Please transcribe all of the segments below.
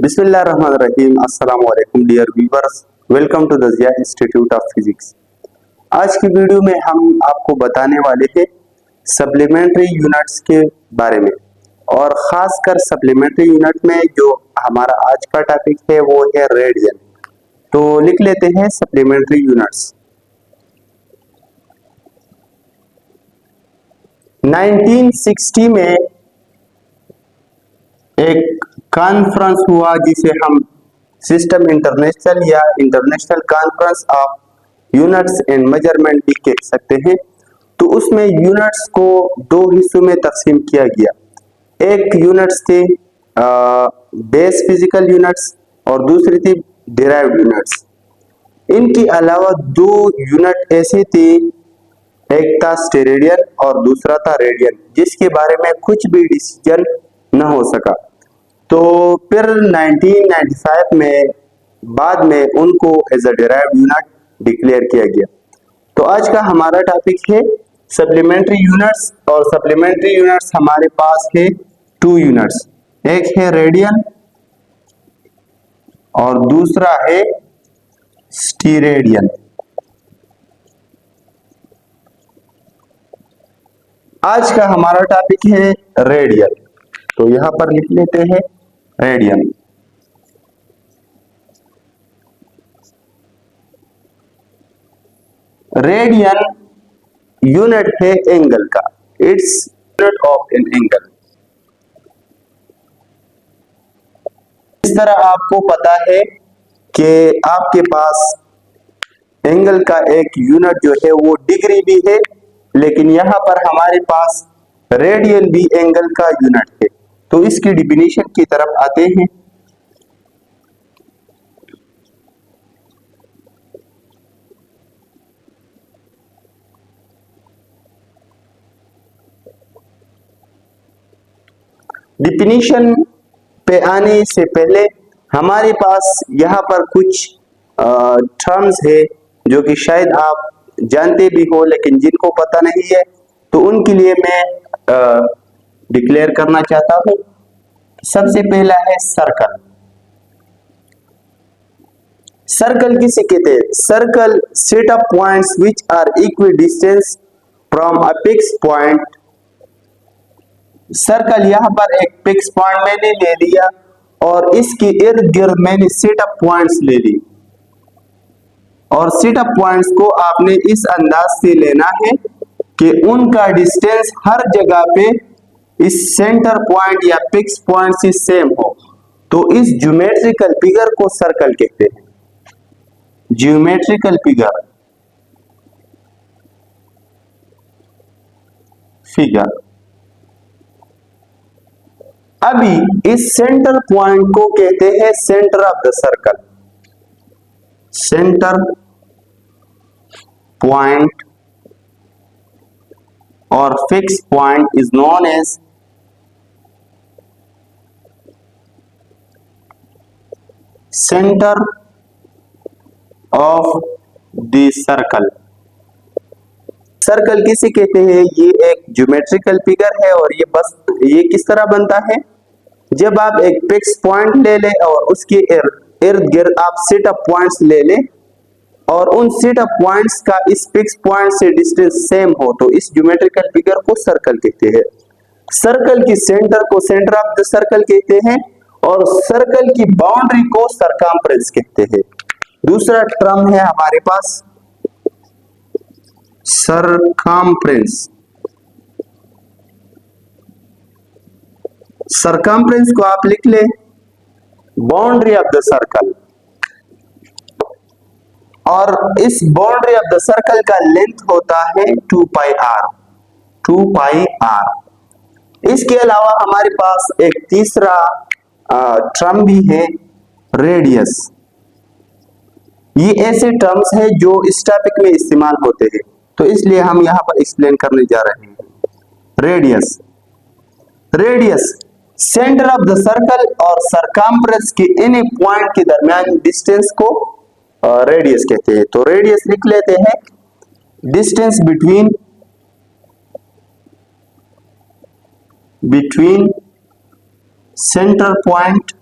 बिस्मिल्लाहिर्रहमानिर्रहीम। अस्सलाम वालेकुम dear viewers, welcome to the Zia institute of physics. आज की वीडियो में हम आपको बताने वाले हैं सप्लीमेंट्री यूनिट्स के बारे में, और ख़ासकर सप्लीमेंट्री यूनिट में जो हमारा आज का टॉपिक है वो है रेडियन। तो लिख लेते हैं सप्लीमेंट्री यूनिट्स। 1960 में एक कॉन्फ्रेंस हुआ जिसे हम सिस्टम इंटरनेशनल या international conference of units and measurement भी कह सकते हैं। तो उसमें यूनिट्स को दो हिस्सों में तकसीम किया गया। एक यूनिट्स थे बेस फिजिकल यूनिट्स और दूसरी थी डिराइव्ड यूनिट्स। इनके अलावा दो यूनिट ऐसे थे, एक था स्टेरेडियन और दूसरा था रेडियन, जिसके बारे में कुछ भी डिसीजन न हो सका। तो फिर 1995 में बाद में उनको as a derived unit declare किया गया। तो आज का हमारा टॉपिक है सप्लीमेंट्री यूनिट्स, और सप्लीमेंट्री यूनिट्स हमारे पास है टू यूनिट्स, एक है रेडियन और दूसरा है स्टीरेडियन। आज का हमारा टॉपिक है रेडियन, तो यहां पर लिख लेते हैं रेडियन। रेडियन यूनिट है एंगल का, its unit of an angle. इस तरह आपको पता है कि आपके पास एंगल का एक यूनिट जो है वो डिग्री भी है, लेकिन यहां पर हमारे पास रेडियन भी एंगल का यूनिट है। तो इसकी डिफिनीशन की तरफ आते हैं। डिफिनीशन पे आने से पहले हमारे पास यहाँ पर कुछ टर्म्स है जो कि शायद आप जानते भी हो, लेकिन जिनको पता नहीं है तो उनके लिए मैं डिक्लेयर करना चाहता हूं। सबसे पहला है सर्कल। सर्कल किसे कहते हैं? Circle set of points which are equidistance from a fix point. Circle यहां पर एक फिक्स पॉइंट मैंने ले लिया और इसके इर्द गिर्द मैंने सेट ऑफ पॉइंट्स ले ली, और सेट ऑफ पॉइंट्स को आपने इस अंदाज से लेना है कि उनका डिस्टेंस हर जगह पे इस सेंटर पॉइंट या फिक्स पॉइंट से सेम हो। तो इस ज्योमेट्रिकल फिगर को सर्कल कहते हैं, ज्योमेट्रिकल फिगर। अभी इस सेंटर पॉइंट को कहते हैं center of the circle. Center point और fix point is known as center of the circle. Circle किसे कहते हैं? ये एक ज्योमेट्रिकल फिगर है, और ये किस तरह बनता है? जब आप एक फिक्स पॉइंट ले लें और उसके इर्द गिर्द आप सेट ऑफ पॉइंट्स ले लें, और उन सेट ऑफ पॉइंट्स का इस फिक्स पॉइंट से डिस्टेंस सेम हो, तो इस ज्योमेट्रिकल फिगर को सर्कल कहते हैं। सर्कल की सेंटर को सेंटर ऑफ द सर्कल कहते हैं, और सर्कल की बाउंड्री को सरकमफ्रेंस कहते हैं। दूसरा टर्म है हमारे पास सरकमफ्रेंस। सरकमफ्रेंस को आप लिख ले बाउंड्री ऑफ द सर्कल, और इस बाउंड्री ऑफ द सर्कल का लेंथ होता है 2 पाई आर। 2 pi are. इसके अलावा हमारे पास एक तीसरा टर्म भी है, रेडियस। ये ऐसे टर्म्स हैं जो इस टॉपिक में इस्तेमाल होते हैं, तो इसलिए हम यहां पर एक्सप्लेन करने जा रहे हैं। Radius. Radius centre of the circle और सरकमफ्रेंस के एनी पॉइंट के दरमियान डिस्टेंस को रेडियस कहते हैं। तो रेडियस लिख लेते हैं distance between centre point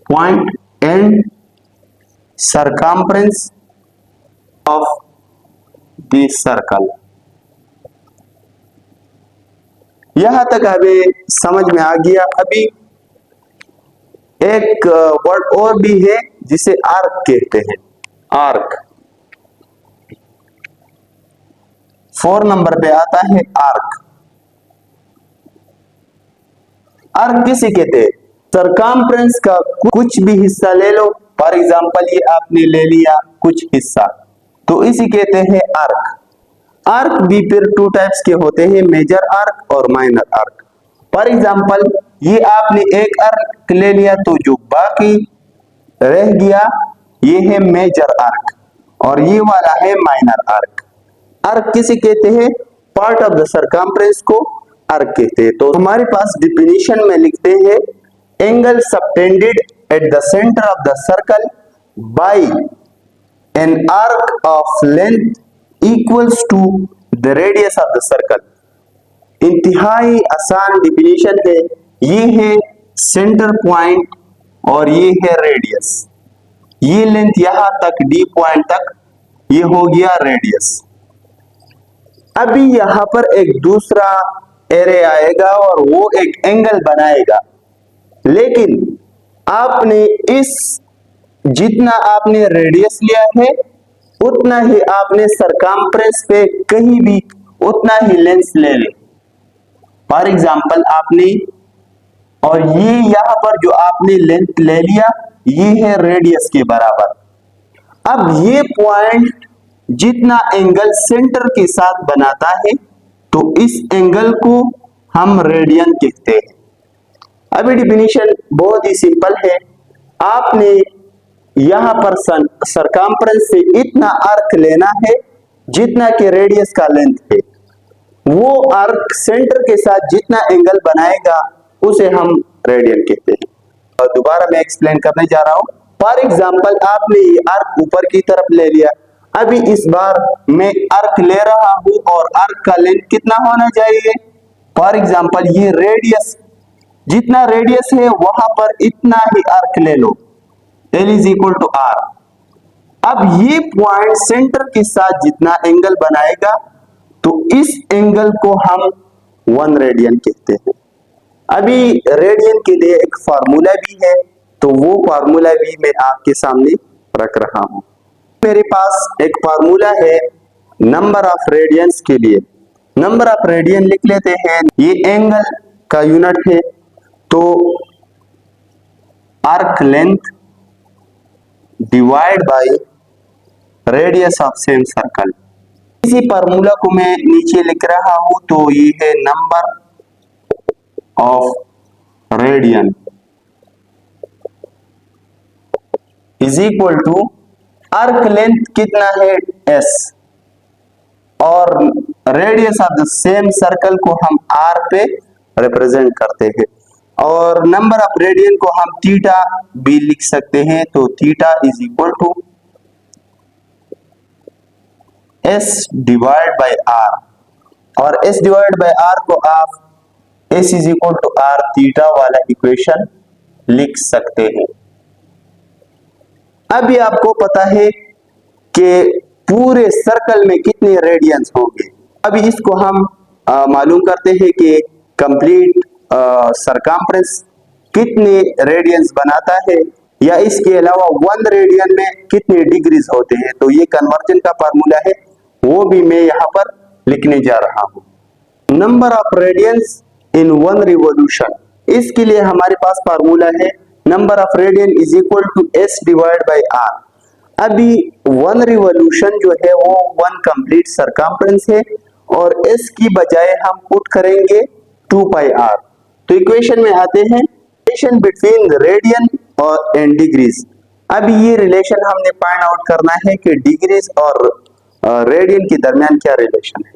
point and circumference of the circle। यहां तक अभी समझ में आ गया। अभी एक वर्ड और भी है जिसे आर्क कहते हैं, आर्क। 4 नंबर पे आता है आर्क। आर्क किसे कहते हैं? सरकमफ्रेंस का कुछ भी हिस्सा ले लो, फॉर एग्जांपल ये आपने ले लिया कुछ हिस्सा, तो इसी कहते हैं आर्क। आर्क भी फिर 2 टाइप्स के होते हैं, मेजर आर्क और माइनर आर्क। फॉर एग्जांपल ये आपने एक आर्क ले लिया तो जो बाकी रह गया ये है मेजर आर्क और ये वाला है माइनर आर्क। आर्क किसे कहते हैं? पार्ट ऑफ द सरकमफ्रेंस को आर्क कहते हैं। तो हमारे पास डिफिनीशन में लिखते हैं, angle subtended at the centre of the circle by an arc of length equals to the radius of the circle. इंतहाई आसान डिफिनीशन है। ये है सेंटर पॉइंट और ये है रेडियस। ये लेंथ यहां तक डी पॉइंट तक, ये हो गया रेडियस। अभी यहां पर एक दूसरा एरे आएगा और वो एक एंगल बनाएगा, लेकिन आपने इस जितना आपने रेडियस लिया है उतना ही आपने सरकमफ्रेंस पे कहीं भी उतना ही लेंस ले ले। फॉर एग्जांपल आपने, और ये यहां पर जो आपने लेंथ ले लिया ये है रेडियस के बराबर। अब ये पॉइंट जितना एंगल सेंटर के साथ बनाता है तो इस एंगल को हम रेडियन कहते हैं। अभी डिफिनीशन बहुत ही सिंपल है। आपने यहां पर सरकमफ्रेंस से इतना आर्क लेना है जितना कि रेडियस का लेंथ है। वो आर्क सेंटर के साथ जितना एंगल बनाएगा उसे हम रेडियन कहते हैं। और दोबारा मैं एक्सप्लेन करने जा रहा हूं। फॉर एग्जांपल आपने ये आर्क ऊपर की तरफ ले लिया, अभी इस बार मैं आर्क ले रहा हूं और आर्क का लेंथ कितना होना चाहिए? फॉर एग्जांपल ये रेडियस, जितना रेडियस है वहां पर इतना ही आर्क ले लो, L is equal to R। अब ये पॉइंट सेंटर के साथ जितना एंगल बनाएगा तो इस एंगल को हम 1 रेडियन कहते हैं। अभी रेडियन के लिए एक फार्मूला भी है, तो वो फार्मूला भी मैं आपके सामने रख रहा हूं। मेरे पास एक फार्मूला है नंबर ऑफ रेडियंस के लिए। नंबर ऑफ रेडियन लिख लेते हैं, ये एंगल का यूनिट है, तो arc length divide by radius of same circle. इसी फार्मूला को मैं नीचे लिख रहा हूं, तो ये है number of radian is equal to arc length कितना है S और radius of the same circle को हम R पे रिप्रेजेंट करते हैं और नंबर ऑफ रेडियन को हम थीटा भी लिख सकते हैं, तो theta is equal to S divide by R और S डिवाइड बाय R को आप S is equal to R theta वाला इक्वेशन लिख सकते हैं। अभी आपको पता है कि पूरे सर्कल में कितने रेडियंस होंगे। अभी इसको हम मालूम करते हैं कि कंप्लीट सरकमफ्रेंस कितने रेडियंस बनाता है, या इसके अलावा 1 रेडियन में कितने डिग्रीज होते हैं। तो ये कन्वर्जन का फार्मूला है, वो भी मैं यहाँ पर लिखने जा रहा हूँ। Number of radians in 1 revolution, इसके लिए हमारे पास फार्मूला है number of radian is equal to S divide by R। अभी 1 रिवॉल्यूशन जो है वो 1 कंप्लीट सरकमफ्रेंस है और S की बजाय हम पुट करेंगे 2 पाई R। तो इक्वेशन में आते हैं, रिलेशन बिटवीन रेडियन और एंड डिग्रीज। अभी ये रिलेशन हमने फाइंड आउट करना है कि डिग्रीज और रेडियन के दरमियान क्या रिलेशन है।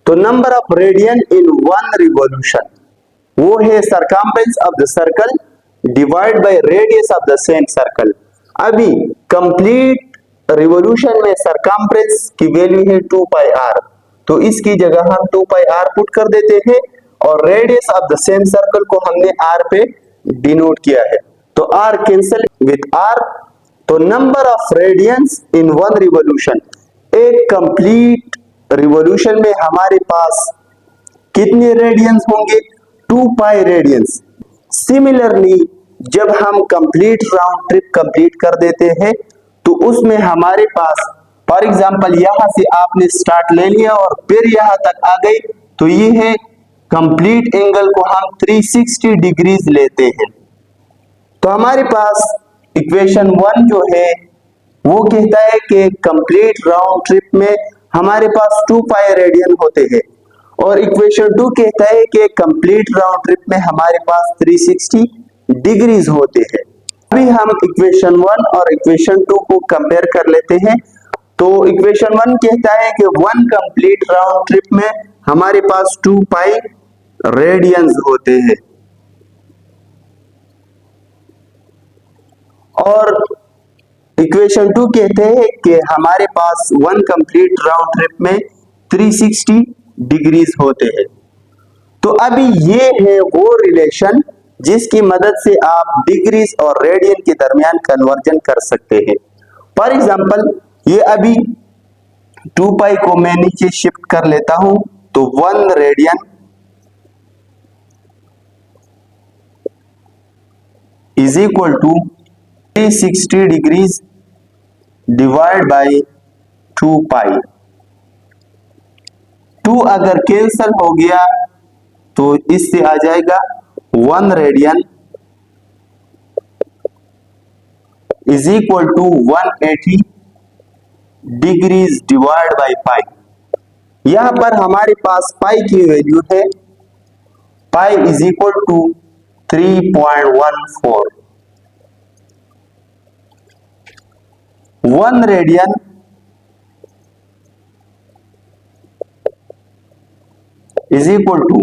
तो number of radian in 1 revolution वो है circumference of the circle divide by radius of the same circle. अभी कंप्लीट रिवॉल्यूशन में सरकमफ्रेंस की वैल्यू है 2 पाई R, तो इसकी जगह हम 2 पाई R पुट कर देते हैं और radius of the same circle को हमने R पे डिनोट किया है। तो r कैंसिल विथ r, तो number of radians in one revolution, एक कंप्लीट रिवॉल्यूशन में हमारे पास कितने रेडियंस होंगे? 2 पाई रेडियंस। सिमिलरली जब हम कंप्लीट राउंड ट्रिप कंप्लीट कर देते हैं तो उसमें हमारे पास फॉर एग्जांपल यहां से आपने स्टार्ट ले लिया और फिर यहां तक आ गए, तो ये है कंप्लीट एंगल को हम 360 डिग्रीज लेते हैं। तो हमारे पास इक्वेशन 1 जो है वो कहता है कि कंप्लीट राउंड ट्रिप में हमारे पास 2 पाई रेडियन होते हैं, और इक्वेशन 2 कहता है कि कंप्लीट राउंड ट्रिप में हमारे पास 360 डिग्रीज होते हैं। अभी हम इक्वेशन 1 और इक्वेशन 2 को कंपेयर कर लेते हैं। तो इक्वेशन 1 कहता है कि वन कंप्लीट राउंड ट्रिप में हमारे पास 2 पाई रेडियंस होते हैं, और इक्वेशन 2 कहते हैं कि हमारे पास वन कंप्लीट राउंड ट्रिप में 360 डिग्रीज होते हैं। तो अभी ये है वो रिलेशन जिसकी मदद से आप डिग्रीज और रेडियन के दरमियान कन्वर्जन कर सकते हैं। फॉर एग्जांपल ये अभी 2 पाई को मैं नीचे शिफ्ट कर लेता हूं, तो 1 radian is equal to 360 degrees divide by 2 pi. 2 अगर कैंसल हो गया तो इससे आ जाएगा 1 radian is equal to 180 degrees divide by pi. यहां पर हमारे पास पाई की वैल्यू है, pi is equal to 3.14। 1 radian is equal to,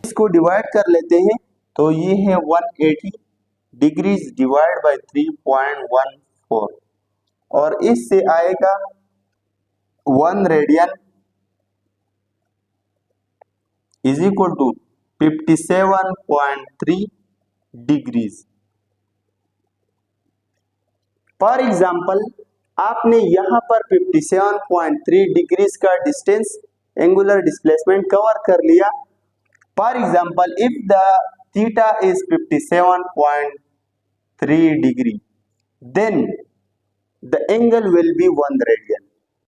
इसको डिवाइड कर लेते हैं तो ये है 180 डिग्रीज डिवाइड बाय 3.14, और इससे आएगा 1 radian is equal to 57.3 degrees. For example आपने यहां पर 57.3 डिग्रीज का डिस्टेंस एंगुलर डिस्प्लेसमेंट कवर कर लिया। For example if the theta is 57.3 degree, then the angle will be 1 radian.